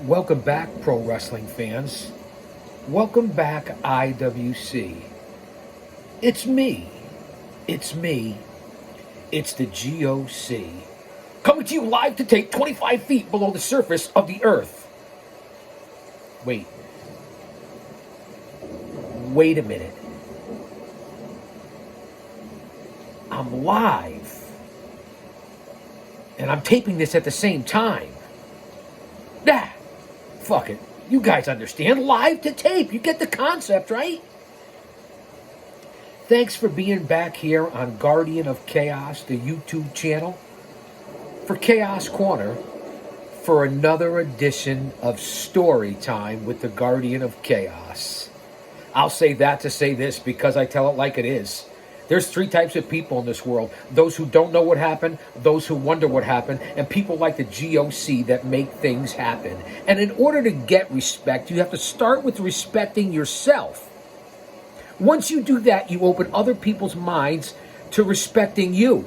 Welcome back, pro wrestling fans. Welcome back, IWC. It's me. It's me. It's the GOC. Coming to you live to tape 25 feet below the surface of the earth. Wait a minute. I'm live. And I'm taping this at the same time. Nah, fuck it. You guys understand. Live to tape. You get the concept, right? Thanks for being back here on Guardian of Chaos, the YouTube channel, for Chaos Corner, for another edition of Story Time with the Guardian of Chaos. I'll say that to say this because I tell it like it is. There's three types of people in this world. Those who don't know what happened, those who wonder what happened, and people like the GOC that make things happen. And in order to get respect, you have to start with respecting yourself. Once you do that, you open other people's minds to respecting you.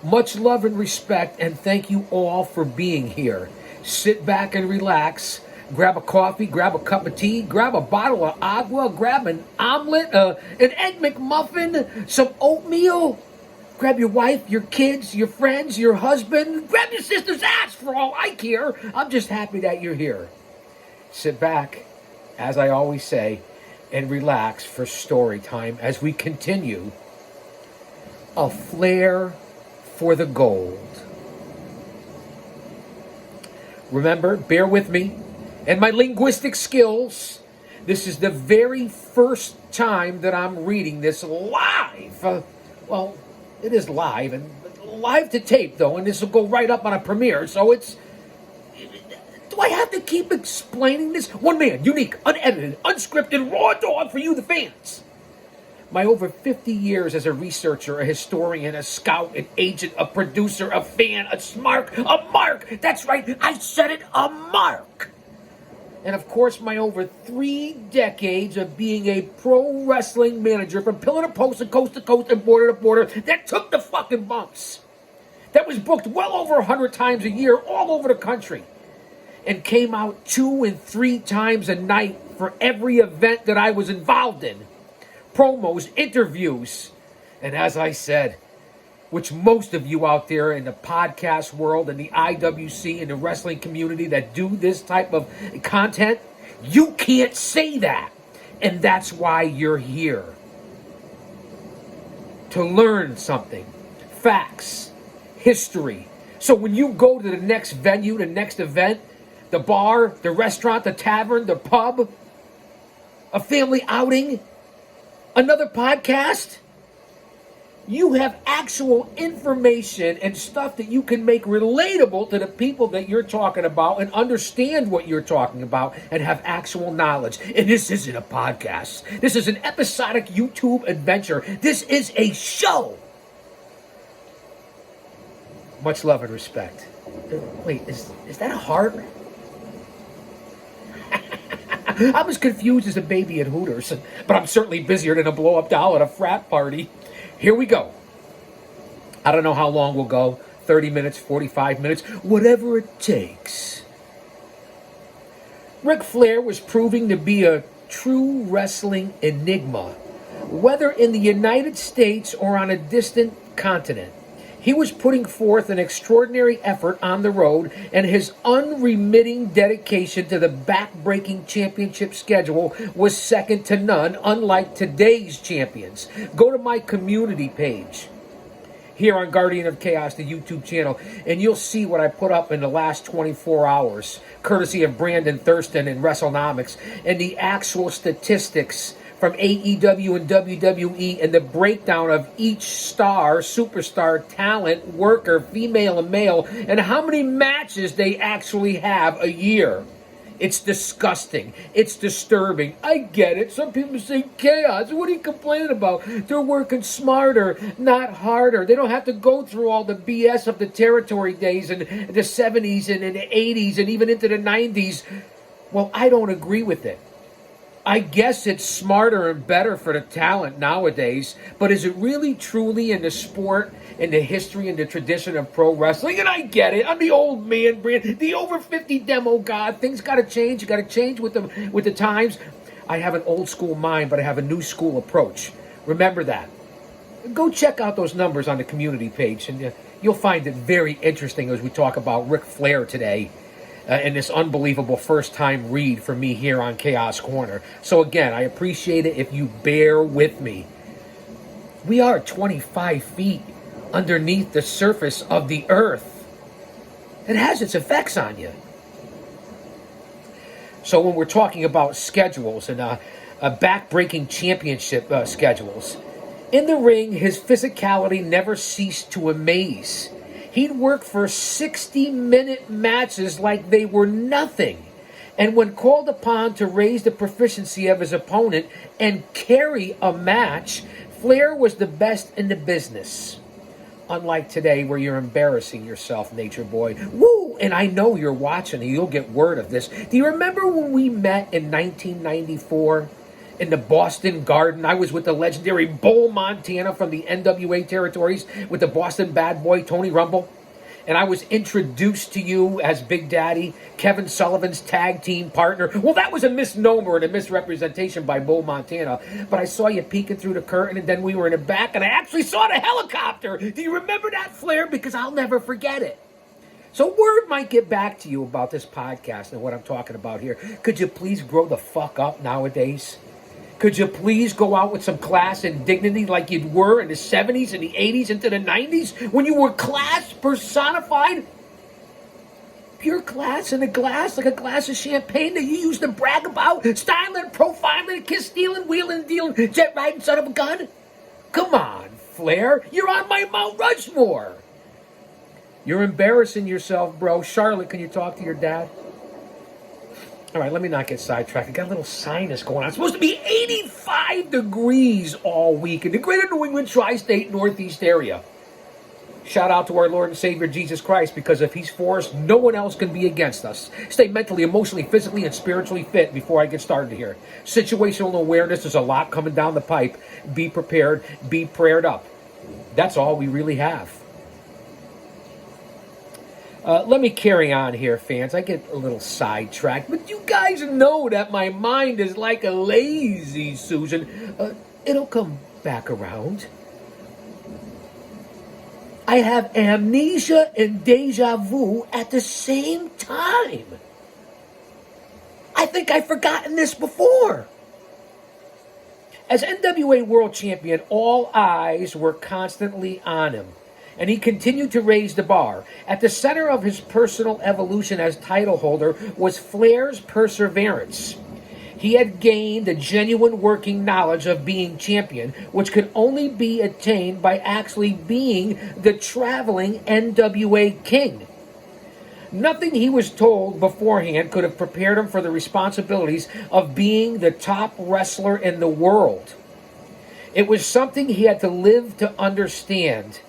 Much love and respect, and thank you all for being here. Sit back and relax. Grab a coffee, grab a cup of tea, grab a bottle of agua, grab an omelet, an egg McMuffin, some oatmeal. Grab your wife, your kids, your friends, your husband. Grab your sister's ass for all I care. I'm just happy that you're here. Sit back, as I always say, and relax for story time as we continue. A flair for the gold. Remember, bear with me. And my linguistic skills, this is the very first time that I'm reading this live. Well, it is live, and live to tape, though, and this will go right up on a premiere, so it's... Do I have to keep explaining this? One man, unique, unedited, unscripted, raw dog for you, the fans. My over 50 years as a researcher, a historian, a scout, an agent, a producer, a fan, a smart, a mark. That's right, I said it, a mark. And of course, my over 3 decades of being a pro wrestling manager from pillar to post and coast to coast and border to border that took the fucking bumps. That was booked well over 100 times a year all over the country. And came out 2 and 3 times a night for every event that I was involved in. Promos, interviews. And as I said, which most of you out there in the podcast world and the IWC and the wrestling community that do this type of content, you can't say that. And that's why you're here. To learn something. Facts. History. So when you go to the next venue, the next event, the bar, the restaurant, the tavern, the pub, a family outing, another podcast, you have actual information and stuff that you can make relatable to the people that you're talking about and understand what you're talking about and have actual knowledge. And this isn't a podcast. This is an episodic YouTube adventure. This is a show. Much love and respect. Wait, is that a heart? I'm as confused as a baby at Hooters, but I'm certainly busier than a blow-up doll at a frat party. Here we go. I don't know how long we'll go. 30 minutes, 45 minutes, whatever it takes. Ric Flair was proving to be a true wrestling enigma, whether in the United States or on a distant continent. He was putting forth an extraordinary effort on the road, and his unremitting dedication to the back-breaking championship schedule was second to none, unlike today's champions. Go to my community page here on Guardian of Chaos, the YouTube channel, and you'll see what I put up in the last 24 hours, courtesy of Brandon Thurston and WrestleNomics, and the actual statistics from AEW and WWE and the breakdown of each star, superstar, talent, worker, female and male, and how many matches they actually have a year. It's disgusting. It's disturbing. I get it. Some people say chaos. What are you complaining about? They're working smarter, not harder. They don't have to go through all the BS of the territory days and the 70s and the 80s and even into the 90s. Well, I don't agree with it. I guess it's smarter and better for the talent nowadays, but is it really truly in the sport in the history and the tradition of pro wrestling. And I get it. I'm the old man, Brand, the over 50 demo god. Things got to change. You got to change with the times. I have an old school mind, but I have a new school approach. Remember that. Go check out those numbers on the community page, and you'll find it very interesting as we talk about Ric Flair today in this unbelievable first-time read for me here on Chaos Corner. So again, I appreciate it if you bear with me. We are 25 feet underneath the surface of the earth. It has its effects on you. So when we're talking about schedules and back-breaking championship schedules, in the ring, his physicality never ceased to amaze. He'd work for 60-minute matches like they were nothing. And when called upon to raise the proficiency of his opponent and carry a match, Flair was the best in the business. Unlike today where you're embarrassing yourself, Nature Boy. Woo! And I know you're watching and you'll get word of this. Do you remember when we met in 1994? In the Boston Garden? I was with the legendary Bull Montana from the NWA territories with the Boston bad boy Tony Rumble. And I was introduced to you as Big Daddy, Kevin Sullivan's tag team partner. Well, that was a misnomer and a misrepresentation by Bull Montana. But I saw you peeking through the curtain, and then we were in the back, and I actually saw the helicopter. Do you remember that, Flair? Because I'll never forget it. So word might get back to you about this podcast and what I'm talking about here. Could you please grow the fuck up nowadays? Could you please go out with some class and dignity like you were in the 70s and the 80s into the 90s when you were class personified? Pure class in a glass, like a glass of champagne that you used to brag about, styling, profiling, kiss stealing, wheeling, dealing, jet riding son of a gun? Come on, Flair. You're on my Mount Rushmore. You're embarrassing yourself, bro. Charlotte, can you talk to your dad? All right, let me not get sidetracked. I got a little sinus going on. It's supposed to be 85 degrees all week in the greater New England tri-state northeast area. Shout out to our Lord and Savior, Jesus Christ, because if he's for us, no one else can be against us. Stay mentally, emotionally, physically, and spiritually fit before I get started here. Situational awareness, there's a lot coming down the pipe. Be prepared, be prayed up. That's all we really have. Let me carry on here, fans. I get a little sidetracked, but you guys know that my mind is like a lazy Susan. It'll come back around. I have amnesia and deja vu at the same time. I think I've forgotten this before. As NWA World Champion, all eyes were constantly on him. And he continued to raise the bar. At the center of his personal evolution as title holder was Flair's perseverance. He had gained a genuine working knowledge of being champion, which could only be attained by actually being the traveling NWA king. Nothing he was told beforehand could have prepared him for the responsibilities of being the top wrestler in the world. It was something he had to live to understand.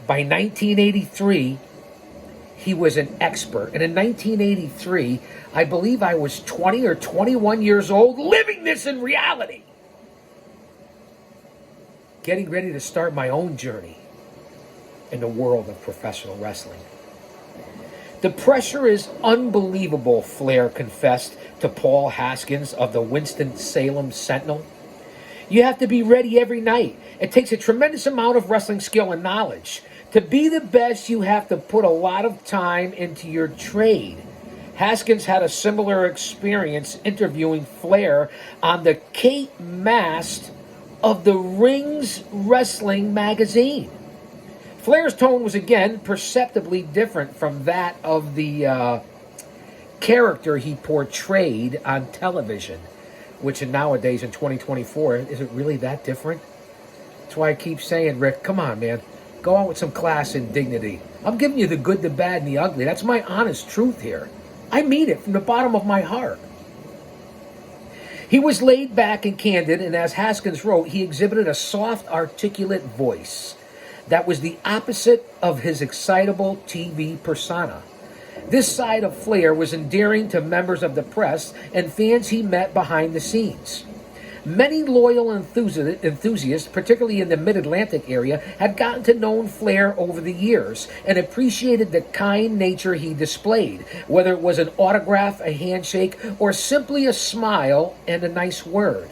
By 1983, he was an expert. And in 1983, I believe I was 20 or 21 years old, living this in reality. Getting ready to start my own journey in the world of professional wrestling. The pressure is unbelievable, Flair confessed to Paul Haskins of the Winston-Salem Sentinel. You have to be ready every night. It takes a tremendous amount of wrestling skill and knowledge. To be the best, you have to put a lot of time into your trade. Haskins had a similar experience interviewing Flair on the Kate Mast of the Rings Wrestling magazine. Flair's tone was again perceptibly different from that of the character he portrayed on television, which nowadays in 2024, is it really that different? That's why I keep saying, Rick, come on, man. Go out with some class and dignity. I'm giving you the good, the bad, and the ugly. That's my honest truth here. I mean it from the bottom of my heart. He was laid back and candid, and as Haskins wrote, he exhibited a soft, articulate voice that was the opposite of his excitable TV persona. This side of Flair was endearing to members of the press and fans he met behind the scenes. Many loyal enthusiasts, particularly in the Mid-Atlantic area, had gotten to know Flair over the years and appreciated the kind nature he displayed, whether it was an autograph, a handshake, or simply a smile and a nice word.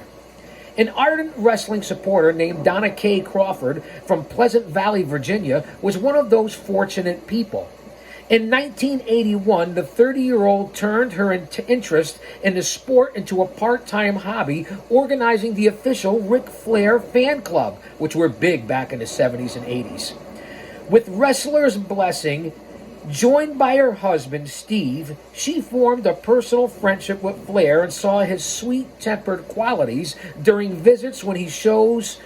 An ardent wrestling supporter named Donna Kay Crawford from Pleasant Valley, Virginia, was one of those fortunate people. In 1981, the 30-year-old turned her interest in the sport into a part-time hobby, organizing the official Ric Flair fan club, which were big back in the 70s and 80s. With wrestlers' blessing, joined by her husband, Steve, she formed a personal friendship with Flair and saw his sweet-tempered qualities during visits when shows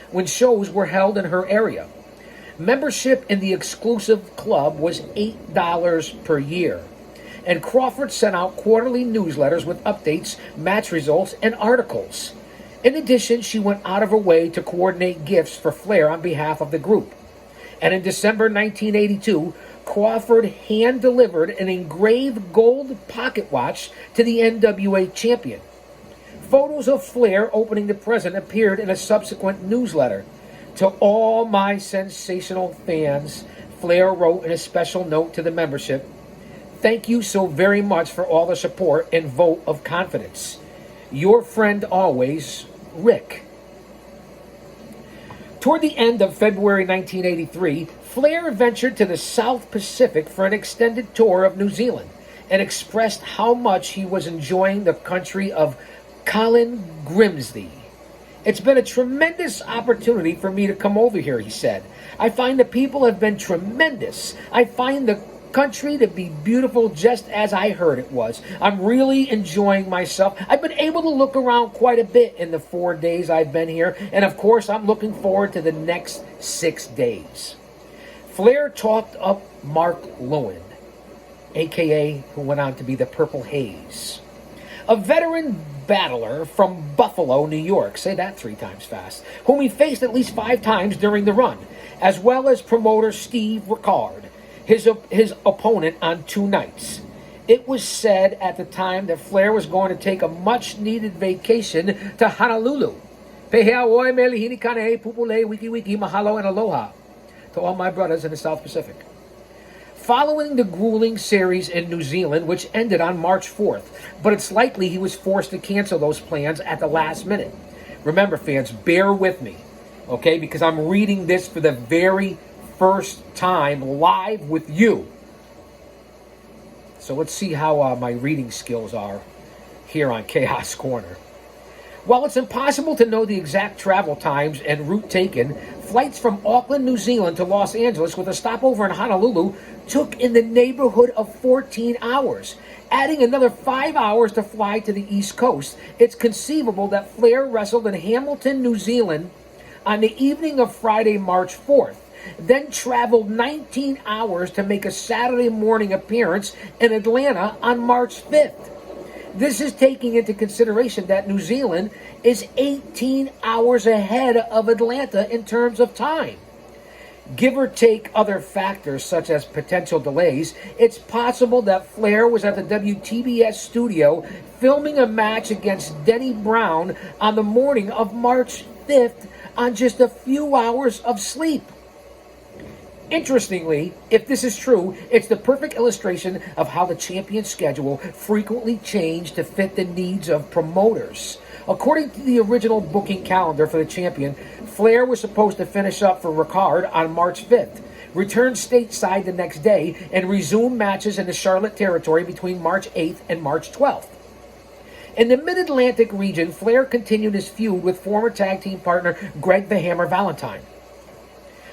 were held in her area. Membership in the exclusive club was $8 per year, and Crawford sent out quarterly newsletters with updates, match results, and articles. In addition, she went out of her way to coordinate gifts for Flair on behalf of the group. And in December 1982, Crawford hand-delivered an engraved gold pocket watch to the NWA champion. Photos of Flair opening the present appeared in a subsequent newsletter. To all my sensational fans, Flair wrote in a special note to the membership, "Thank you so very much for all the support and vote of confidence. Your friend always, Rick." Toward the end of February 1983, Flair ventured to the South Pacific for an extended tour of New Zealand and expressed how much he was enjoying the country of Colin Grimsby. "It's been a tremendous opportunity for me to come over here," he said. "I find the people have been tremendous. I find the country to be beautiful just as I heard it was. I'm really enjoying myself. I've been able to look around quite a bit in the 4 days I've been here, and of course I'm looking forward to the next 6 days." Flair talked up Mark Lewin, a.k.a. who went on to be the Purple Haze, a veteran battler from Buffalo, New York, say that 3 times fast, whom he faced at least 5 times during the run, as well as promoter Steve Rickard, his opponent on 2 nights. It was said at the time that Flair was going to take a much-needed vacation to Honolulu. Peheaoi me lihini kane, pupule, wiki wiki, mahalo, and aloha to all my brothers in the South Pacific. Following the grueling series in New Zealand, which ended on March 4th, but it's likely he was forced to cancel those plans at the last minute. Remember, fans, bear with me, okay, because I'm reading this for the very first time live with you. So let's see how my reading skills are here on Chaos Corner. While it's impossible to know the exact travel times and route taken, flights from Auckland, New Zealand to Los Angeles with a stopover in Honolulu took in the neighborhood of 14 hours. Adding another 5 hours to fly to the East Coast, it's conceivable that Flair wrestled in Hamilton, New Zealand on the evening of Friday, March 4th, then traveled 19 hours to make a Saturday morning appearance in Atlanta on March 5th. This is taking into consideration that New Zealand is 18 hours ahead of Atlanta in terms of time. Give or take other factors such as potential delays, it's possible that Flair was at the WTBS studio filming a match against Denny Brown on the morning of March 5th on just a few hours of sleep. Interestingly, if this is true, it's the perfect illustration of how the champion's schedule frequently changed to fit the needs of promoters. According to the original booking calendar for the champion, Flair was supposed to finish up for Rickard on March 5th, return stateside the next day, and resume matches in the Charlotte territory between March 8th and March 12th. In the Mid-Atlantic region, Flair continued his feud with former tag team partner Greg the Hammer Valentine.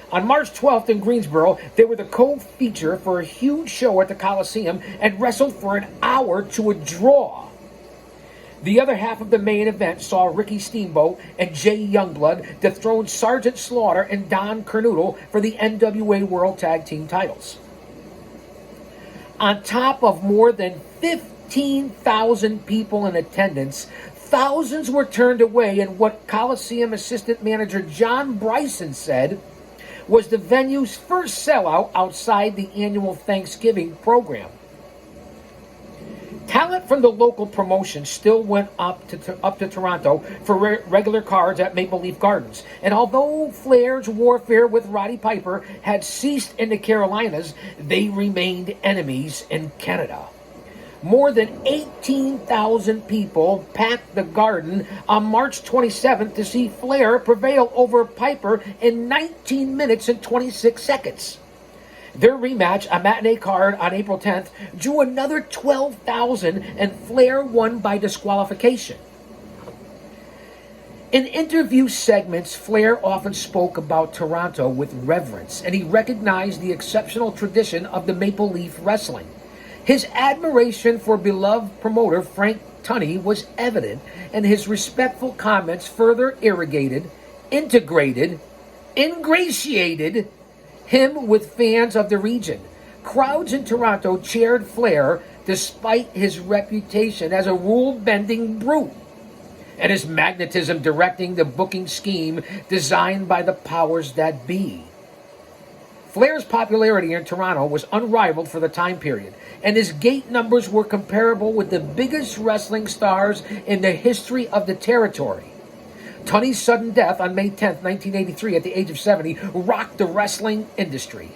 On March 12th in Greensboro, they were the co-feature for a huge show at the Coliseum and wrestled for an hour to a draw. The other half of the main event saw Ricky Steamboat and Jay Youngblood dethrone Sergeant Slaughter and Don Cornudle for the NWA World Tag Team titles. On top of more than 15,000 people in attendance, thousands were turned away in what Coliseum assistant manager John Bryson said was the venue's first sellout outside the annual Thanksgiving program. Talent from the local promotion still went up to Toronto for regular cards at Maple Leaf Gardens. And although Flair's warfare with Roddy Piper had ceased in the Carolinas, they remained enemies in Canada. More than 18,000 people packed the Garden on March 27th to see Flair prevail over Piper in 19 minutes and 26 seconds. Their rematch, a matinee card on April 10th, drew another 12,000, and Flair won by disqualification. In interview segments, Flair often spoke about Toronto with reverence, and he recognized the exceptional tradition of the Maple Leaf Wrestling. His admiration for beloved promoter Frank Tunney was evident, and his respectful comments further ingratiated him with fans of the region. Crowds in Toronto cheered Flair despite his reputation as a rule-bending brute and his magnetism directing the booking scheme designed by the powers that be. Flair's popularity in Toronto was unrivaled for the time period, and his gate numbers were comparable with the biggest wrestling stars in the history of the territory. Tunney's sudden death on May 10, 1983, at the age of 70, rocked the wrestling industry.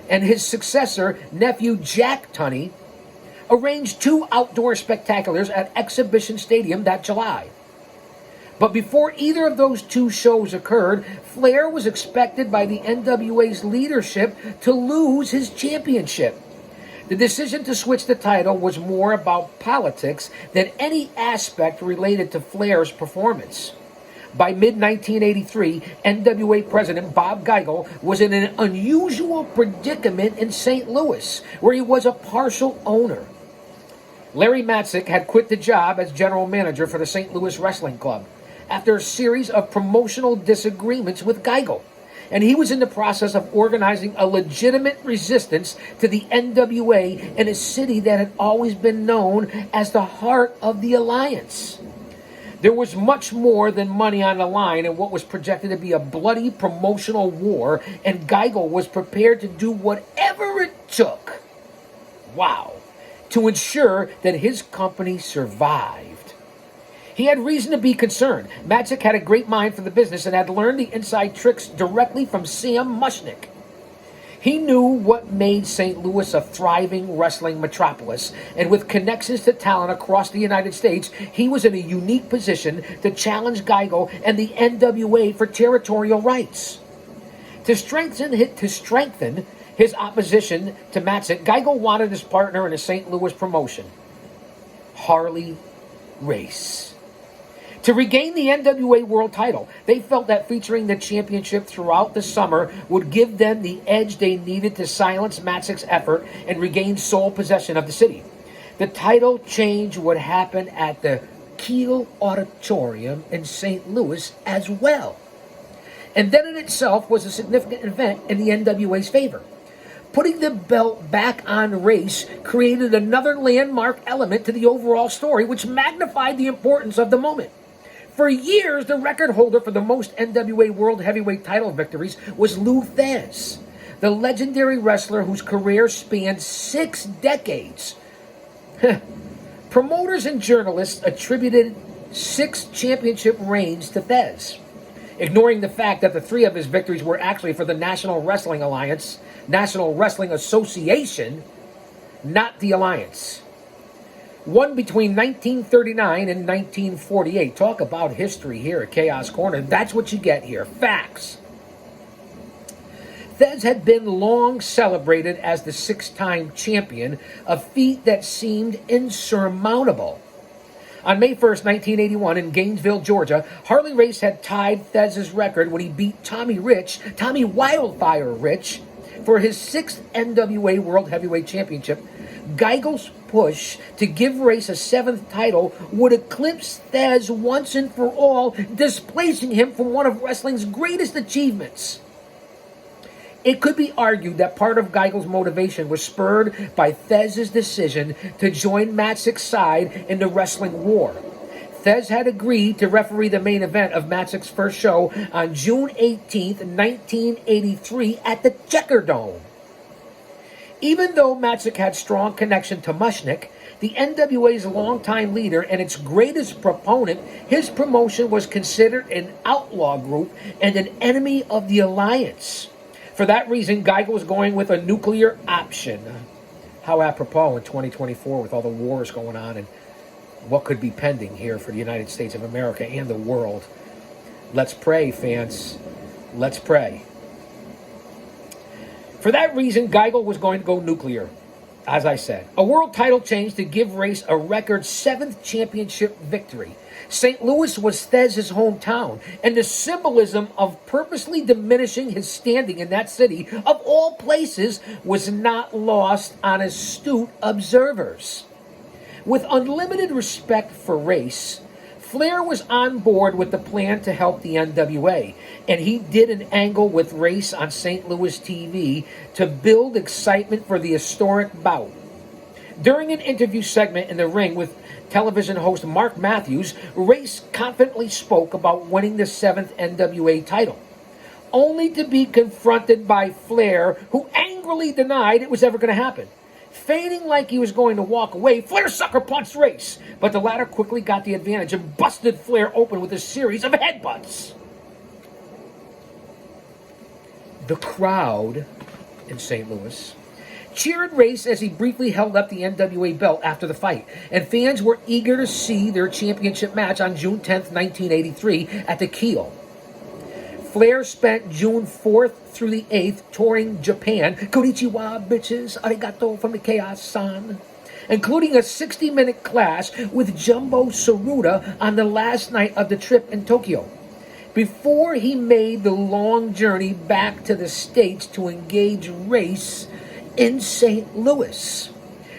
And his successor, nephew Jack Tunney, arranged 2 outdoor spectaculars at Exhibition Stadium that July. But before either of those 2 shows occurred, Flair was expected by the NWA's leadership to lose his championship. The decision to switch the title was more about politics than any aspect related to Flair's performance. By mid-1983, NWA President Bob Geigel was in an unusual predicament in St. Louis, where he was a partial owner. Larry Matzik had quit the job as general manager for the St. Louis Wrestling Club after a series of promotional disagreements with Geigel, and he was in the process of organizing a legitimate resistance to the NWA in a city that had always been known as the heart of the Alliance. There was much more than money on the line in what was projected to be a bloody promotional war, and Geigel was prepared to do whatever it took, to ensure that his company survived. He had reason to be concerned. Matzik had a great mind for the business and had learned the inside tricks directly from Sam Mushnick. He knew what made St. Louis a thriving wrestling metropolis, and with connections to talent across the United States, he was in a unique position to challenge Geigel and the NWA for territorial rights. To strengthen his opposition to Matzik, Geigel wanted his partner in a St. Louis promotion, Harley Race, to regain the NWA World title. They felt that featuring the championship throughout the summer would give them the edge they needed to silence Matzik's effort and regain sole possession of the city. The title change would happen at the Kiel Auditorium in St. Louis as well. And that in itself was a significant event in the NWA's favor. Putting the belt back on Race created another landmark element to the overall story, which magnified the importance of the moment. For years, the record holder for the most NWA World Heavyweight title victories was Lou Thesz, the legendary wrestler whose career spanned 6 decades. Promoters and journalists attributed 6 championship reigns to Thesz, ignoring the fact that the 3 of his victories were actually for the National Wrestling Alliance, National Wrestling Association, not the Alliance. One between 1939 and 1948. Talk about history here at Chaos Corner. That's what you get here. Facts. Thesz had been long celebrated as the 6-time champion, a feat that seemed insurmountable. On May 1st, 1981, in Gainesville, Georgia, Harley Race had tied Thesz's record when he beat Tommy Wildfire Rich, for his 6th NWA World Heavyweight Championship. Geigel's push to give Race a 7th title would eclipse Thesz once and for all, displacing him from one of wrestling's greatest achievements. It could be argued that part of Geigel's motivation was spurred by Thesz's decision to join Matzik's side in the wrestling war. Thesz had agreed to referee the main event of Matzik's first show on June 18, 1983 at the Checker Dome. Even though Matzik had strong connection to Mushnick, the NWA's longtime leader and its greatest proponent, his promotion was considered an outlaw group and an enemy of the alliance. For that reason, Geigel was going with a nuclear option. How apropos in 2024 with all the wars going on and what could be pending here for the United States of America and the world. Let's pray, fans. Let's pray. For that reason, Geigel was going to go nuclear, as I said. A world title change to give Race a record 7th championship victory. St. Louis was Thesz's hometown, and the symbolism of purposely diminishing his standing in that city, of all places, was not lost on astute observers. With unlimited respect for Race, Flair was on board with the plan to help the NWA, and he did an angle with Race on St. Louis TV to build excitement for the historic bout. During an interview segment in the ring with television host Mark Matthews, Race confidently spoke about winning the 7th NWA title, only to be confronted by Flair, who angrily denied it was ever going to happen. Feigning like he was going to walk away, Flair sucker punched Race, but the latter quickly got the advantage and busted Flair open with a series of headbutts. The crowd in St. Louis cheered Race as he briefly held up the NWA belt after the fight, and fans were eager to see their championship match on June 10th, 1983 at the Kiel. Flair spent June 4th through the 8th touring Japan. Konnichiwa, bitches. Arigato from the Chaos-san. Including a 60-minute clash with Jumbo Tsuruta on the last night of the trip in Tokyo, before he made the long journey back to the States to engage Race in St. Louis.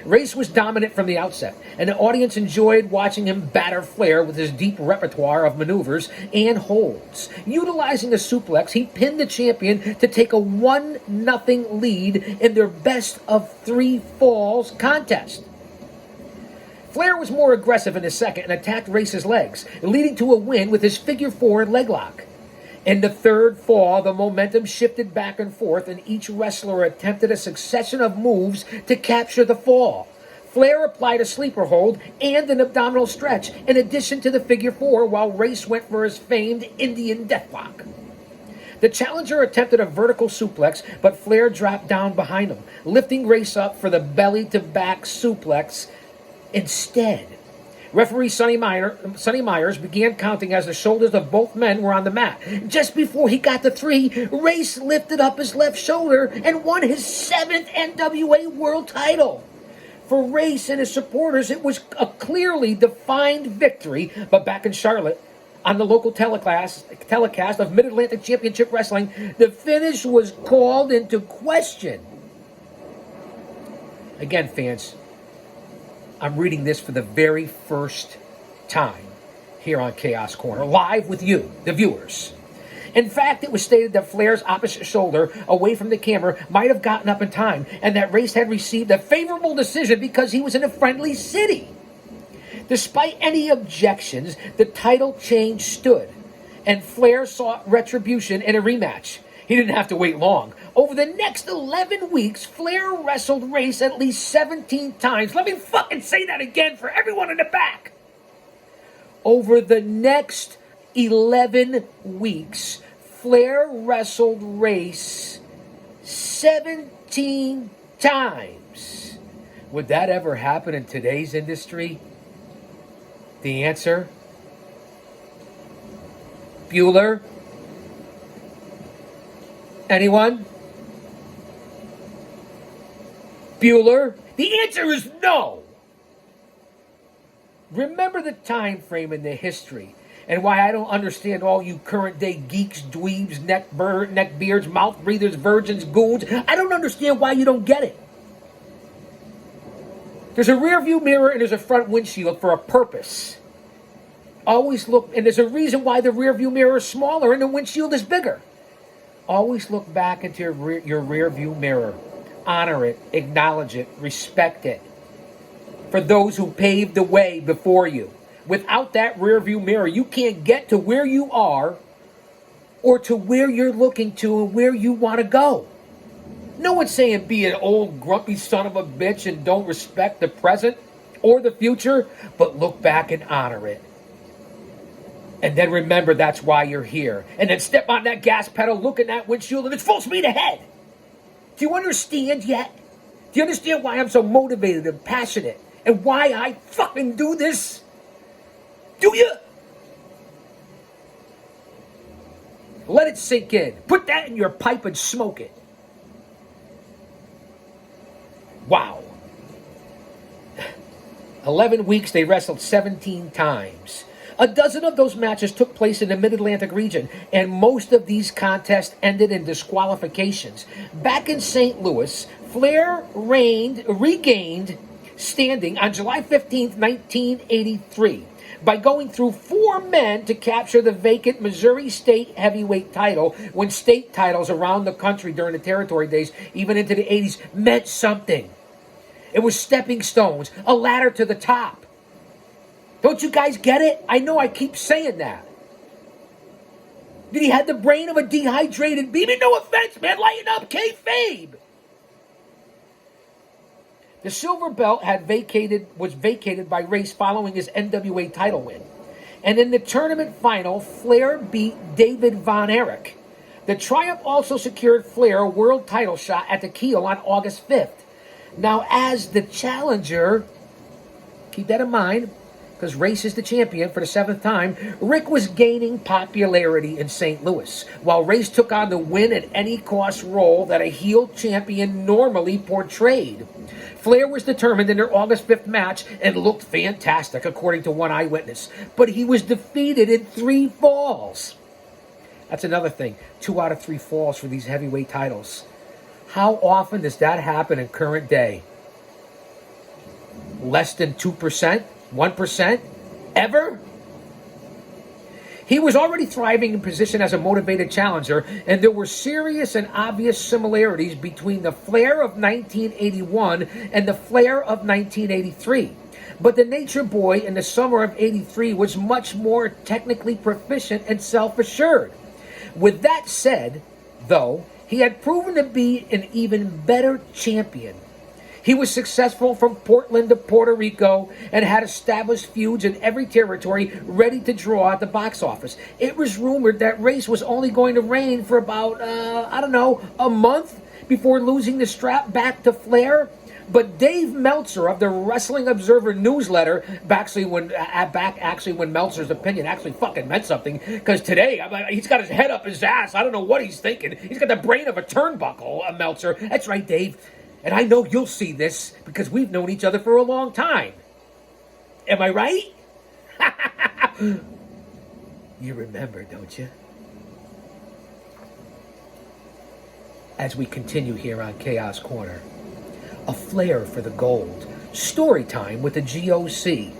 Race was dominant from the outset, and the audience enjoyed watching him batter Flair with his deep repertoire of maneuvers and holds. Utilizing a suplex, he pinned the champion to take a 1-0 lead in their best-of-3 falls contest. Flair was more aggressive in the second and attacked Race's legs, leading to a win with his figure-4 leg lock. In the third fall, the momentum shifted back and forth, and each wrestler attempted a succession of moves to capture the fall. Flair applied a sleeper hold and an abdominal stretch, in addition to the figure-4, while Race went for his famed Indian deathlock. The challenger attempted a vertical suplex, but Flair dropped down behind him, lifting Race up for the belly-to-back suplex instead. Referee Sonny Myers began counting as the shoulders of both men were on the mat. Just before he got to 3, Race lifted up his left shoulder and won his 7th NWA World title. For Race and his supporters, it was a clearly defined victory, but back in Charlotte, on the local telecast of Mid-Atlantic Championship Wrestling, the finish was called into question. Again, fans, I'm reading this for the very first time here on Chaos Corner, live with you, the viewers. In fact, it was stated that Flair's opposite shoulder, away from the camera, might have gotten up in time, and that Race had received a favorable decision because he was in a friendly city. Despite any objections, the title change stood, and Flair sought retribution in a rematch. He didn't have to wait long. Over the next 11 weeks, Flair wrestled Race at least 17 times. Let me fucking say that again for everyone in the back. Over the next 11 weeks, Flair wrestled Race 17 times. Would that ever happen in today's industry? The answer? Bueller? Anyone? Bueller? The answer is no. Remember the time frame in the history and why I don't understand all you current day geeks, dweebs, neckbeards, mouth breathers, virgins, goons. I don't understand why you don't get it. There's a rear view mirror and there's a front windshield for a purpose. Always look, and there's a reason why the rear view mirror is smaller and the windshield is bigger. Always look back into your rear view mirror. Honor it, acknowledge it, respect it. For those who paved the way before you. Without that rear view mirror, you can't get to where you are or to where you're looking to and where you want to go. No one's saying be an old grumpy son of a bitch and don't respect the present or the future, but look back and honor it. And then remember that's why you're here. And then step on that gas pedal, look in that windshield, and it's full speed ahead. Do you understand yet? Do you understand why I'm so motivated and passionate? And why I fucking do this? Do you? Let it sink in. Put that in your pipe and smoke it. Wow. 11 weeks, they wrestled 17 times. A dozen of those matches took place in the Mid-Atlantic region, and most of these contests ended in disqualifications. Back in St. Louis, Flair regained standing on July 15th, 1983, by going through 4 men to capture the vacant Missouri State Heavyweight title, when state titles around the country during the territory days, even into the 80s, meant something. It was stepping stones, a ladder to the top. Don't you guys get it? I know I keep saying that. Did he have the brain of a dehydrated baby? No offense, man. Lighten up, kayfabe. The silver belt was vacated by Race following his NWA title win. And in the tournament final, Flair beat David Von Erich. The triumph also secured Flair a world title shot at the Kiel on August 5th. Now, as the challenger, keep that in mind, because Race is the champion for the 7th time, Rick was gaining popularity in St. Louis, while Race took on the win-at-any-cost role that a heel champion normally portrayed. Flair was determined in their August 5th match and looked fantastic, according to one eyewitness, but he was defeated in 3 falls. That's another thing, 2 out of 3 falls for these heavyweight titles. How often does that happen in current day? Less than 2%? 1%? Ever? He was already thriving in position as a motivated challenger, and there were serious and obvious similarities between the Flair of 1981 and the Flair of 1983. But the Nature Boy in the summer of 83 was much more technically proficient and self-assured. With that said, though, he had proven to be an even better champion. He was successful from Portland to Puerto Rico and had established feuds in every territory ready to draw at the box office. It was rumored that Race was only going to reign for about, a month before losing the strap back to Flair. But Dave Meltzer of the Wrestling Observer newsletter, back when Meltzer's opinion actually fucking meant something, because today, he's got his head up his ass. I don't know what he's thinking. He's got the brain of a turnbuckle, Meltzer. That's right, Dave. And I know you'll see this because we've known each other for a long time. Am I right? You remember, don't you? As we continue here on Chaos Corner, a flair for the gold. Story time with the GOC.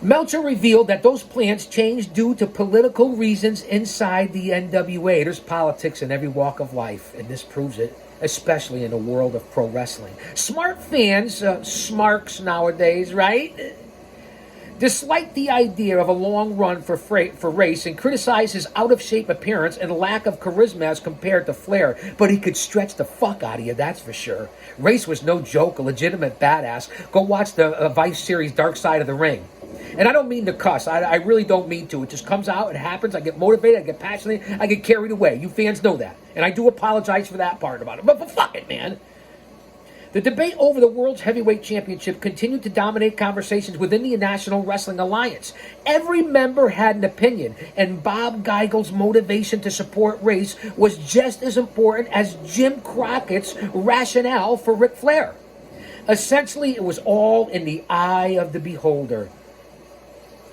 Meltzer revealed that those plans changed due to political reasons inside the NWA. There's politics in every walk of life, and this proves it, especially in the world of pro wrestling. Smart fans, smarks nowadays, right? Disliked the idea of a long run for Race and criticized his out-of-shape appearance and lack of charisma as compared to Flair, but he could stretch the fuck out of you, that's for sure. Race was no joke, a legitimate badass. Go watch the Vice series Dark Side of the Ring. And I don't mean to cuss. I really don't mean to. It just comes out, it happens, I get motivated, I get passionate, I get carried away. You fans know that. And I do apologize for that part about it. But fuck it, man. The debate over the World's Heavyweight Championship continued to dominate conversations within the National Wrestling Alliance. Every member had an opinion, and Bob Geigel's motivation to support Race was just as important as Jim Crockett's rationale for Ric Flair. Essentially, it was all in the eye of the beholder.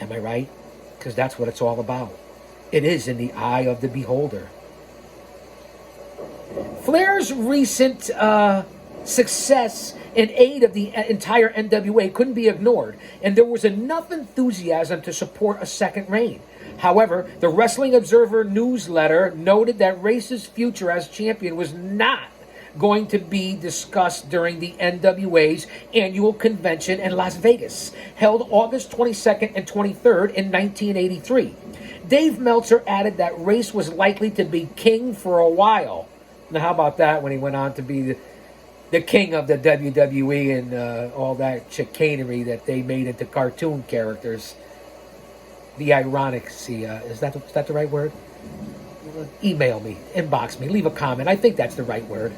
Am I right? Because that's what it's all about. It is in the eye of the beholder. Flair's recent success in aid of the entire NWA couldn't be ignored, and there was enough enthusiasm to support a second reign. However, the Wrestling Observer newsletter noted that Race's future as champion was not going to be discussed during the NWA's annual convention in Las Vegas, held August 22nd and 23rd in 1983. Dave Meltzer added that Race was likely to be king for a while. Now, how about that when he went on to be the king of the WWE and all that chicanery that they made into cartoon characters? The ironicy, is that the right word? Email me, inbox me, leave a comment. I think that's the right word.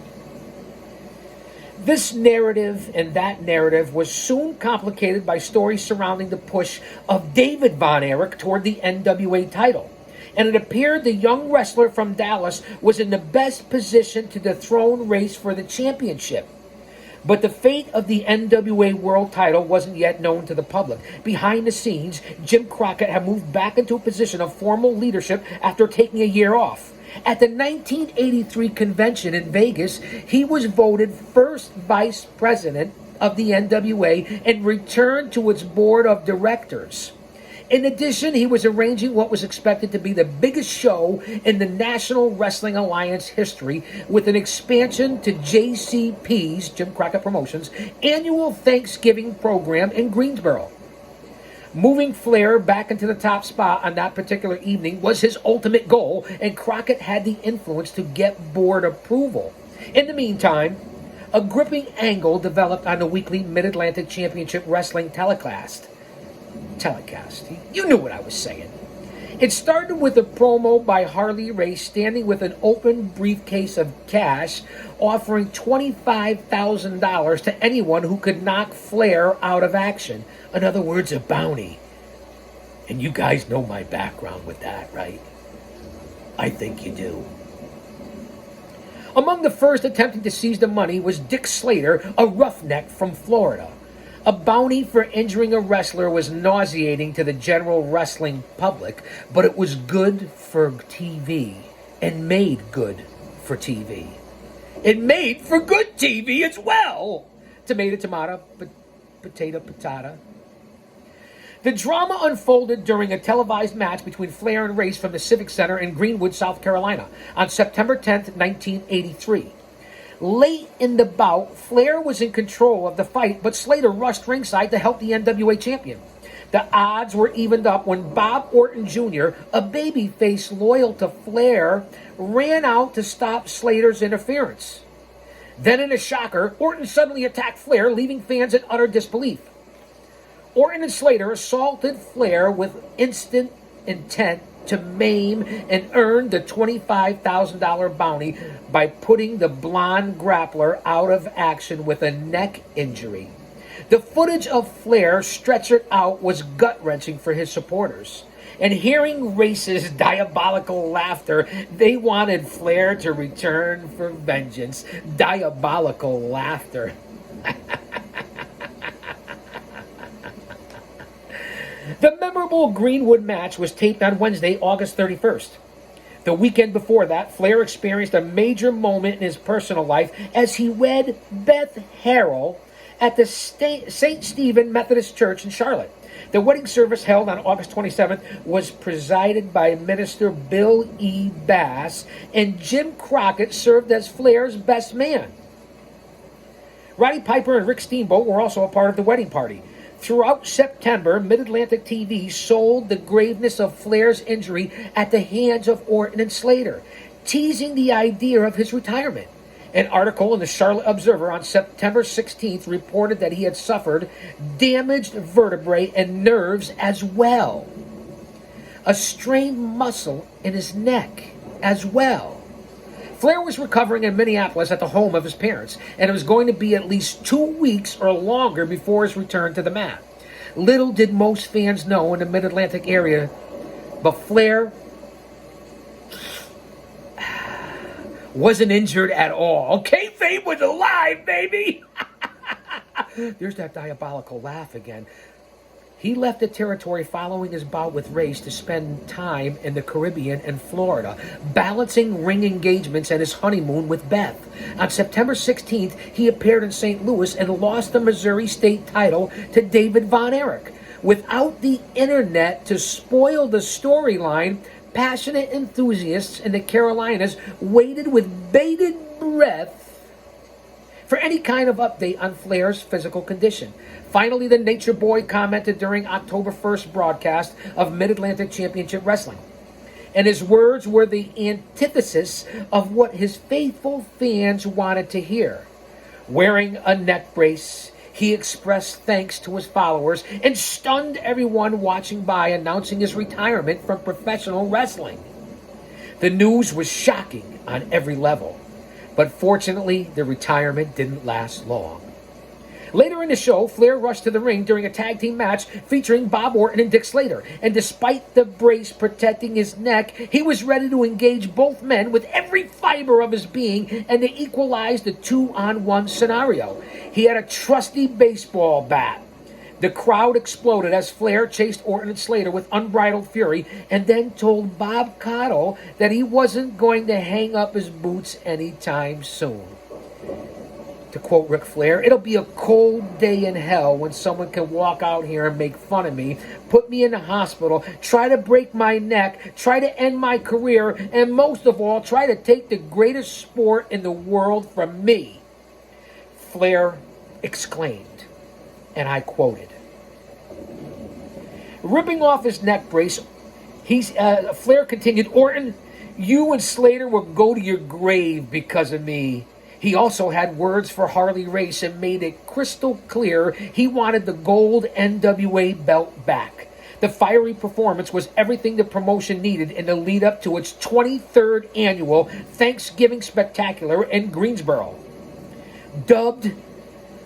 This narrative and that narrative was soon complicated by stories surrounding the push of David Von Erich toward the NWA title. And it appeared the young wrestler from Dallas was in the best position to dethrone Race for the championship. But the fate of the NWA World title wasn't yet known to the public. Behind the scenes, Jim Crockett had moved back into a position of formal leadership after taking a year off. At the 1983 convention in Vegas, he was voted first vice president of the NWA and returned to its board of directors. In addition, he was arranging what was expected to be the biggest show in the National Wrestling Alliance history with an expansion to JCP's, Jim Crockett Promotions, annual Thanksgiving program in Greensboro. Moving Flair back into the top spot on that particular evening was his ultimate goal, and Crockett had the influence to get board approval. In the meantime, a gripping angle developed on the weekly Mid-Atlantic Championship Wrestling telecast. You knew what I was saying. It started with a promo by Harley Race standing with an open briefcase of cash, offering $25,000 to anyone who could knock Flair out of action. In other words, a bounty. And you guys know my background with that, right? I think you do. Among the first attempting to seize the money was Dick Slater, a roughneck from Florida. A bounty for injuring a wrestler was nauseating to the general wrestling public, but it was good for TV and made good for TV. It made for good TV as well. Tomato, tomato, potato, patata. The drama unfolded during a televised match between Flair and Race from the Civic Center in Greenwood, South Carolina, on September 10th, 1983. Late in the bout, Flair was in control of the fight, but Slater rushed ringside to help the NWA champion. The odds were evened up when Bob Orton Jr., a babyface loyal to Flair, ran out to stop Slater's interference. Then in a shocker, Orton suddenly attacked Flair, leaving fans in utter disbelief. Orton and Slater assaulted Flair with instant intent to maim and earn the $25,000 bounty by putting the blonde grappler out of action with a neck injury. The footage of Flair stretchered out was gut-wrenching for his supporters. And hearing Race's diabolical laughter, they wanted Flair to return for vengeance. Diabolical laughter. The memorable Greenwood match was taped on Wednesday, August 31st. The weekend before that, Flair experienced a major moment in his personal life as he wed Beth Harrell at the St. Stephen Methodist Church in Charlotte. The wedding service held on August 27th was presided by Minister Bill E. Bass, and Jim Crockett served as Flair's best man. Roddy Piper and Rick Steamboat were also a part of the wedding party. Throughout September, Mid-Atlantic TV sold the graveness of Flair's injury at the hands of Orton and Slater, teasing the idea of his retirement. An article in the Charlotte Observer on September 16th reported that he had suffered damaged vertebrae and nerves as well. A strained muscle in his neck as well. Flair was recovering in Minneapolis at the home of his parents, and it was going to be at least 2 weeks or longer before his return to the mat. Little did most fans know in the Mid-Atlantic area, but Flair wasn't injured at all. Kayfabe was alive, baby! There's that diabolical laugh again. He left the territory following his bout with Race to spend time in the Caribbean and Florida, balancing ring engagements and his honeymoon with Beth. On September 16th, he appeared in St. Louis and lost the Missouri state title to David Von Erich. Without the internet to spoil the storyline, passionate enthusiasts in the Carolinas waited with bated breath for any kind of update on Flair's physical condition. Finally, the Nature Boy commented during October 1st broadcast of Mid-Atlantic Championship Wrestling. and his words were the antithesis of what his faithful fans wanted to hear. Wearing a neck brace, he expressed thanks to his followers and stunned everyone watching by, announcing his retirement from professional wrestling. The news was shocking on every level, but fortunately, the retirement didn't last long. Later in the show, Flair rushed to the ring during a tag team match featuring Bob Orton and Dick Slater, and despite the brace protecting his neck, he was ready to engage both men with every fiber of his being and to equalize the 2-on-1 scenario. He had a trusty baseball bat. The crowd exploded as Flair chased Orton and Slater with unbridled fury and then told Bob Caudle that he wasn't going to hang up his boots anytime soon. To quote Ric Flair, "It'll be a cold day in hell when someone can walk out here and make fun of me, put me in the hospital, try to break my neck, try to end my career, and most of all, try to take the greatest sport in the world from me," Flair exclaimed, and I quoted. Ripping off his neck brace, Flair continued, "Orton, you and Slater will go to your grave because of me." He also had words for Harley Race and made it crystal clear he wanted the gold NWA belt back. The fiery performance was everything the promotion needed in the lead up to its 23rd annual Thanksgiving Spectacular in Greensboro. Dubbed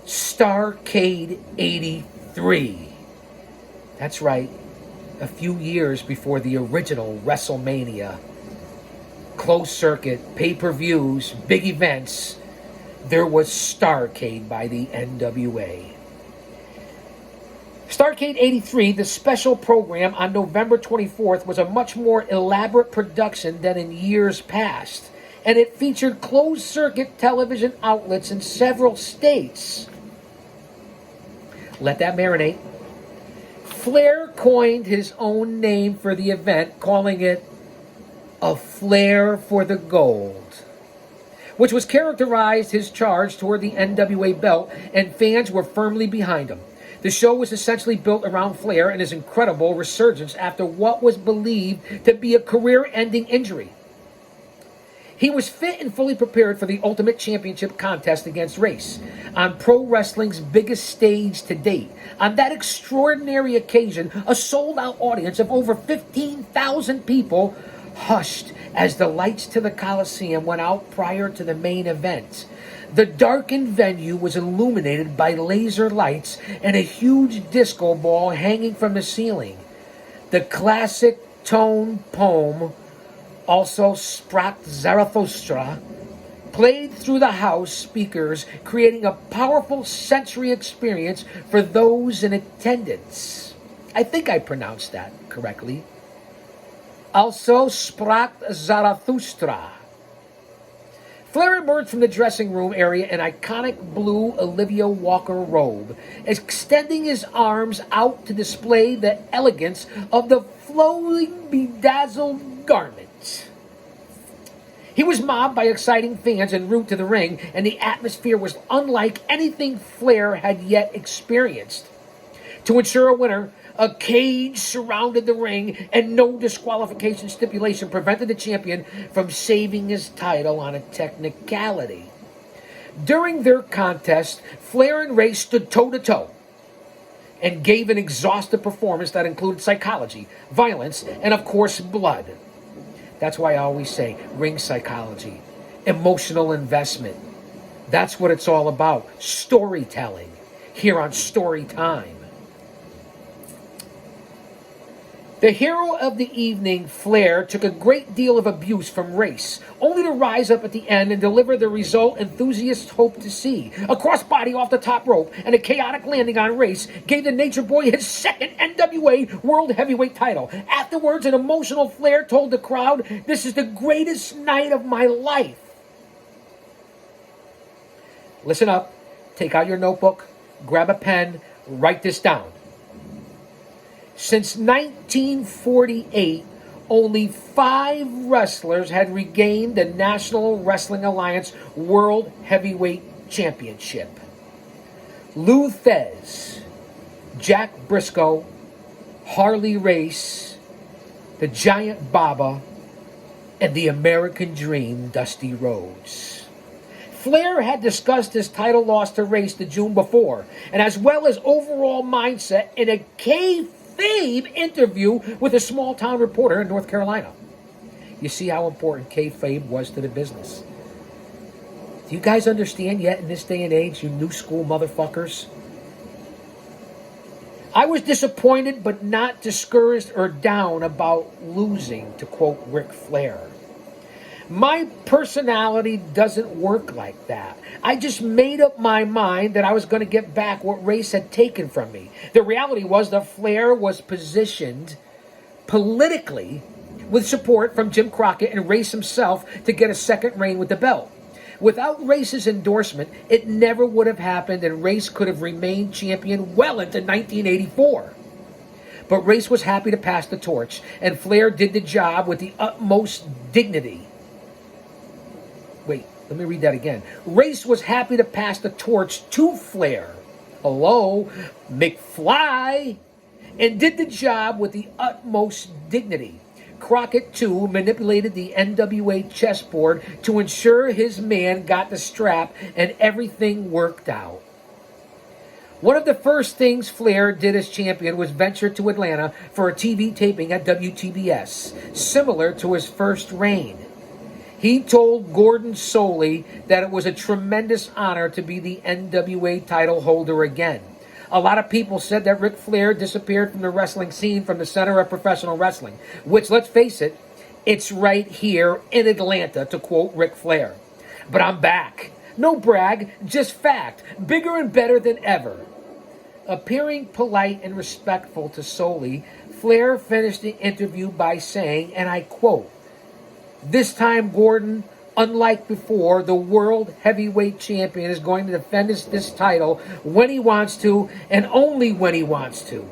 Starrcade 83. That's right, a few years before the original WrestleMania. Closed circuit, pay-per-views, big events. There was Starrcade by the NWA. Starrcade 83, the special program on November 24th, was a much more elaborate production than in years past, and it featured closed-circuit television outlets in several states. Let that marinate. Flair coined his own name for the event, calling it a Flair for the Gold, which was characterized his charge toward the NWA belt, and fans were firmly behind him. The show was essentially built around Flair and his incredible resurgence after what was believed to be a career-ending injury. He was fit and fully prepared for the Ultimate Championship contest against Race on pro wrestling's biggest stage to date. On that extraordinary occasion, a sold-out audience of over 15,000 people hushed as the lights to the Coliseum went out prior to the main event. The darkened venue was illuminated by laser lights and a huge disco ball hanging from the ceiling. The classic tone poem, also Sprach Zarathustra, played through the house speakers, creating a powerful sensory experience for those in attendance. I think I pronounced that correctly. Also Sprach Zarathustra. Flair emerged from the dressing room area in iconic blue Olivia Walker robe, extending his arms out to display the elegance of the flowing, bedazzled garment. He was mobbed by exciting fans en route to the ring, and the atmosphere was unlike anything Flair had yet experienced. To ensure a winner, a cage surrounded the ring, and no disqualification stipulation prevented the champion from saving his title on a technicality. During their contest, Flair and Race stood toe-to-toe and gave an exhaustive performance that included psychology, violence, and of course, blood. That's why I always say ring psychology, emotional investment. That's what it's all about. Storytelling here on Story Time. The hero of the evening, Flair, took a great deal of abuse from Race, only to rise up at the end and deliver the result enthusiasts hoped to see. A crossbody off the top rope and a chaotic landing on Race gave the Nature Boy his second NWA World Heavyweight title. Afterwards, an emotional Flair told the crowd, "This is the greatest night of my life." Listen up, take out your notebook, grab a pen, write this down. Since 1948, only 5 wrestlers had regained the National Wrestling Alliance World Heavyweight Championship. Lou Thez, Jack Briscoe, Harley Race, the Giant Baba, and the American Dream, Dusty Rhodes. Flair had discussed his title loss to Race the June before, and as well as overall mindset in a kayfabe interview with a small-town reporter in North Carolina. You see how important kayfabe was to the business. Do you guys understand yet in this day and age, you new school motherfuckers? I was disappointed but not discouraged or down about losing, to quote Ric Flair. My personality doesn't work like that. I just made up my mind that I was going to get back what Race had taken from me. The reality was that Flair was positioned politically with support from Jim Crockett and Race himself to get a second reign with the belt. Without Race's endorsement, it never would have happened, and Race could have remained champion well into 1984. But Race was happy to pass the torch, and Flair did the job with the utmost dignity. Wait, let me read that again. Race was happy to pass the torch to Flair. Hello, McFly, and did the job with the utmost dignity. Crockett, too, manipulated the NWA chessboard to ensure his man got the strap and everything worked out. One of the first things Flair did as champion was venture to Atlanta for a TV taping at WTBS, similar to his first reign. He told Gordon Soley that it was a tremendous honor to be the NWA title holder again. A lot of people said that Ric Flair disappeared from the wrestling scene from the center of professional wrestling, which, let's face it, it's right here in Atlanta, to quote Ric Flair. But I'm back. No brag, just fact. Bigger and better than ever. Appearing polite and respectful to Soley, Flair finished the interview by saying, and I quote, "This time, Gordon, unlike before, the World Heavyweight Champion is going to defend this title when he wants to and only when he wants to.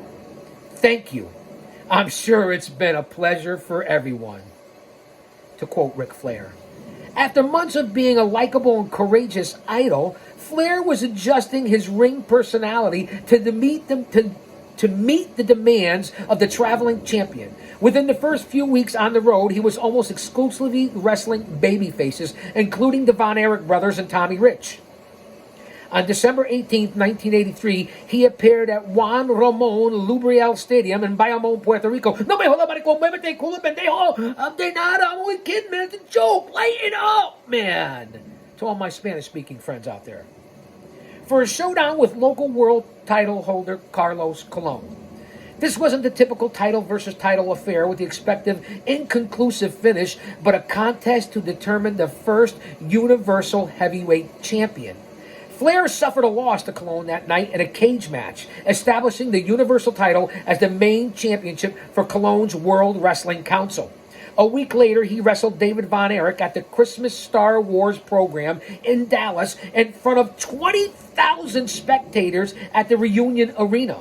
Thank you. I'm sure it's been a pleasure for everyone," to quote Ric Flair. After months of being a likable and courageous idol, Flair was adjusting his ring personality to meet the demands of the traveling champion. Within the first few weeks on the road, he was almost exclusively wrestling babyfaces, including the Von Erich brothers and Tommy Rich. On December 18, 1983, he appeared at Juan Ramon Lubriel Stadium in Bayamon, Puerto Rico. No me jodas, maricón, muévete, culo, pendejo. De nada, I'm only kidding, man. It's a joke. Lighten up, man. To all my Spanish-speaking friends out there. For a showdown with local world title holder Carlos Colon. This wasn't the typical title versus title affair with the expected inconclusive finish, but a contest to determine the first Universal Heavyweight Champion. Flair suffered a loss to Colon that night in a cage match, establishing the Universal title as the main championship for Colon's World Wrestling Council. A week later, he wrestled David Von Erich at the Christmas Star Wars program in Dallas in front of 20,000 spectators at the Reunion Arena.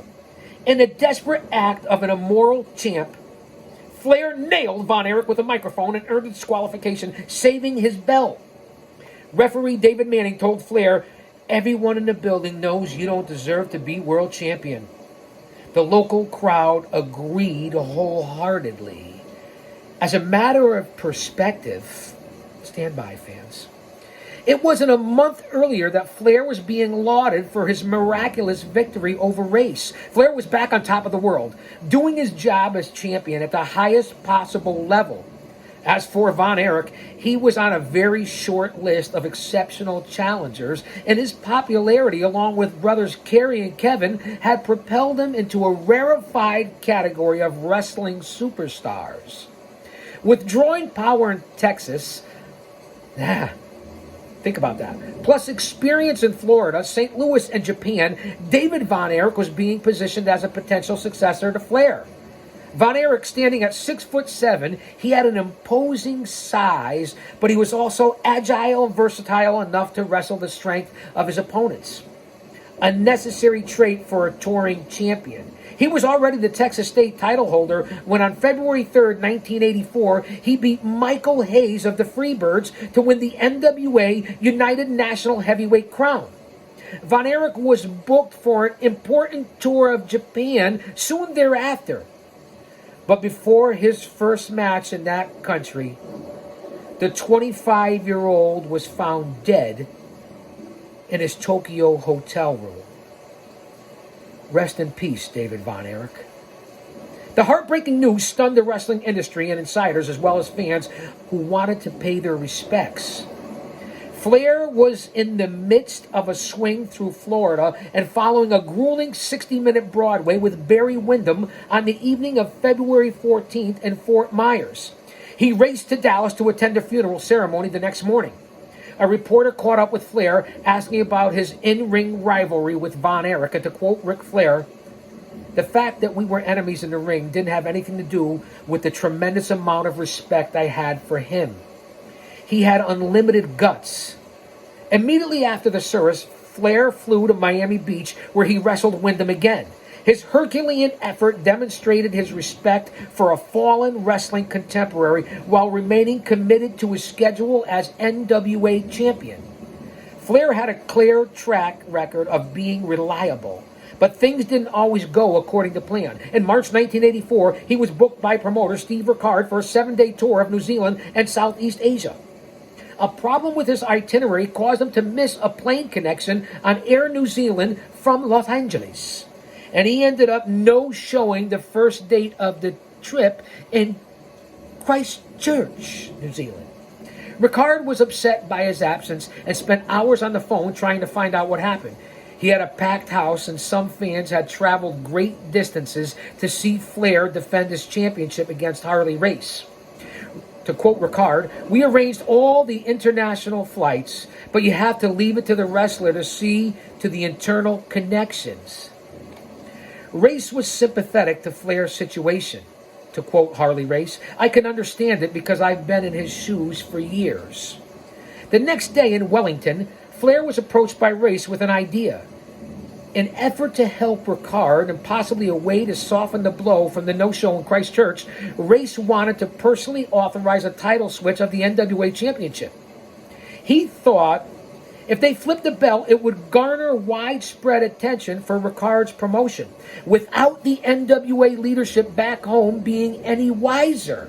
In a desperate act of an immoral champ, Flair nailed Von Erich with a microphone and earned disqualification, saving his belt. Referee David Manning told Flair, "Everyone in the building knows you don't deserve to be world champion." The local crowd agreed wholeheartedly. As a matter of perspective, stand by, fans. It wasn't a month earlier that Flair was being lauded for his miraculous victory over Race. Flair was back on top of the world, doing his job as champion at the highest possible level. As for Von Erich, he was on a very short list of exceptional challengers, and his popularity, along with brothers Kerry and Kevin, had propelled him into a rarefied category of wrestling superstars. With drawing power in Texas, think about that, plus experience in Florida, St. Louis, and Japan, David Von Erich was being positioned as a potential successor to Flair. Von Erich, standing at 6'7", he had an imposing size, but he was also agile and versatile enough to wrestle the strength of his opponents. A necessary trait for a touring champion. He was already the Texas State title holder when on February 3rd, 1984, he beat Michael Hayes of the Freebirds to win the NWA United National Heavyweight crown. Von Erich was booked for an important tour of Japan soon thereafter. But before his first match in that country, The 25-year-old was found dead in his Tokyo hotel room. Rest in peace, David Von Erich. The heartbreaking news stunned the wrestling industry and insiders, as well as fans who wanted to pay their respects. Flair was in the midst of a swing through Florida and following a grueling 60-minute Broadway with Barry Windham on the evening of February 14th in Fort Myers. He raced to Dallas to attend a funeral ceremony the next morning. A reporter caught up with Flair, asking about his in-ring rivalry with Von Erich, and to quote Ric Flair, "The fact that we were enemies in the ring didn't have anything to do with the tremendous amount of respect I had for him. He had unlimited guts." Immediately after the service, Flair flew to Miami Beach, where he wrestled Windham again. His Herculean effort demonstrated his respect for a fallen wrestling contemporary while remaining committed to his schedule as NWA champion. Flair had a clear track record of being reliable, but things didn't always go according to plan. In March 1984, he was booked by promoter Steve Rickard for a 7-day tour of New Zealand and Southeast Asia. A problem with his itinerary caused him to miss a plane connection on Air New Zealand from Los Angeles, and he ended up no-showing the first date of the trip in Christchurch, New Zealand. Rickard was upset by his absence and spent hours on the phone trying to find out what happened. He had a packed house, and some fans had traveled great distances to see Flair defend his championship against Harley Race. To quote Rickard, "We arranged all the international flights, but you have to leave it to the wrestler to see to the internal connections." Race was sympathetic to Flair's situation. To quote Harley Race, "I can understand it because I've been in his shoes for years." The next day in Wellington, Flair was approached by Race with an idea. In effort to help Rickard and possibly a way to soften the blow from the no-show in Christchurch, Race wanted to personally authorize a title switch of the NWA Championship. He thought if they flipped the belt, it would garner widespread attention for Rickard's promotion, without the NWA leadership back home being any wiser.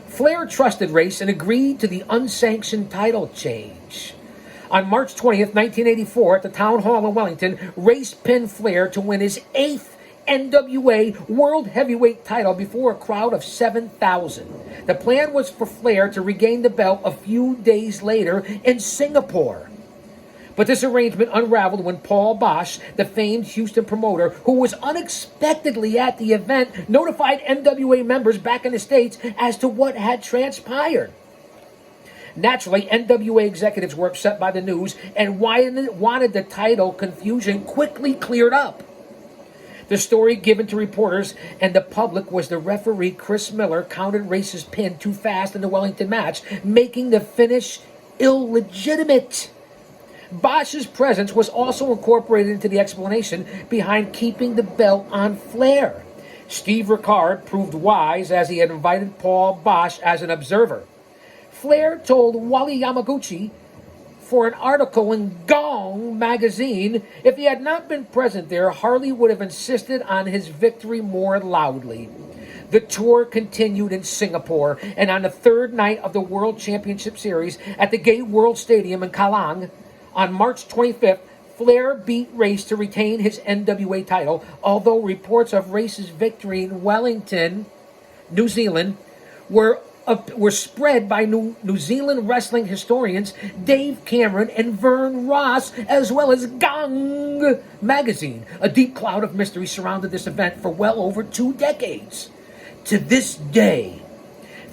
Flair trusted Race and agreed to the unsanctioned title change. On March 20th, 1984, at the Town Hall in Wellington, Race pinned Flair to win his 8th NWA World Heavyweight title before a crowd of 7,000. The plan was for Flair to regain the belt a few days later in Singapore. But this arrangement unraveled when Paul Bosch, the famed Houston promoter, who was unexpectedly at the event, notified NWA members back in the States as to what had transpired. Naturally, NWA executives were upset by the news and wanted the title confusion quickly cleared up. The story given to reporters and the public was the referee Chris Miller counted Race's pin too fast in the Wellington match, making the finish illegitimate. Bosch's presence was also incorporated into the explanation behind keeping the belt on Flair. Steve Rickard proved wise as he had invited Paul Bosch as an observer. Flair told Wally Yamaguchi for an article in Gong magazine, if he had not been present there, Harley would have insisted on his victory more loudly. The tour continued in Singapore, and on the third night of the World Championship Series at the Gate World Stadium in Kallang, on March 25th, Flair beat Race to retain his NWA title, although reports of Race's victory in Wellington, New Zealand, were spread by New Zealand wrestling historians Dave Cameron and Vern Ross, as well as Gong magazine. A deep cloud of mystery surrounded this event for well over 2 decades. To this day,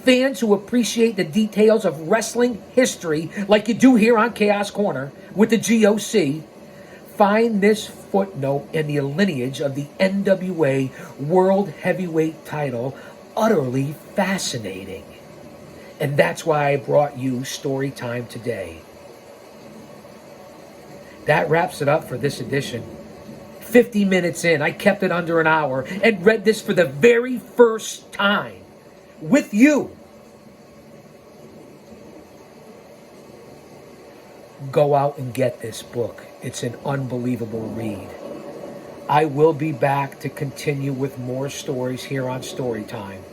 fans who appreciate the details of wrestling history, like you do here on Chaos Corner with the GOC, find this footnote in the lineage of the NWA World Heavyweight title utterly fascinating. And that's why I brought you Story Time today. That wraps it up for this edition. 50 minutes in, I kept it under an hour and read this for the very first time with you. Go out and get this book. It's an unbelievable read. I will be back to continue with more stories here on Story Time.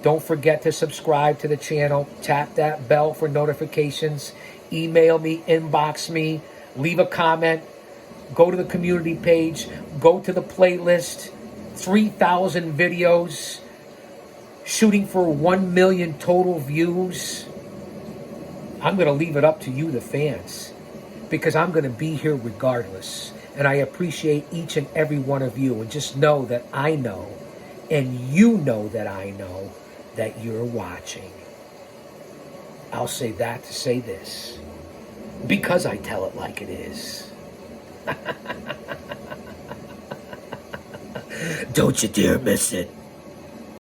Don't forget to subscribe to the channel. Tap that bell for notifications. Email me, inbox me, leave a comment. Go to the community page. Go to the playlist. 3,000 videos. Shooting for 1 million total views. I'm going to leave it up to you, the fans, because I'm going to be here regardless. And I appreciate each and every one of you. And just know that I know, and you know that I know, that you're watching. I'll say that to say this, because I tell it like it is. Don't you dare miss it.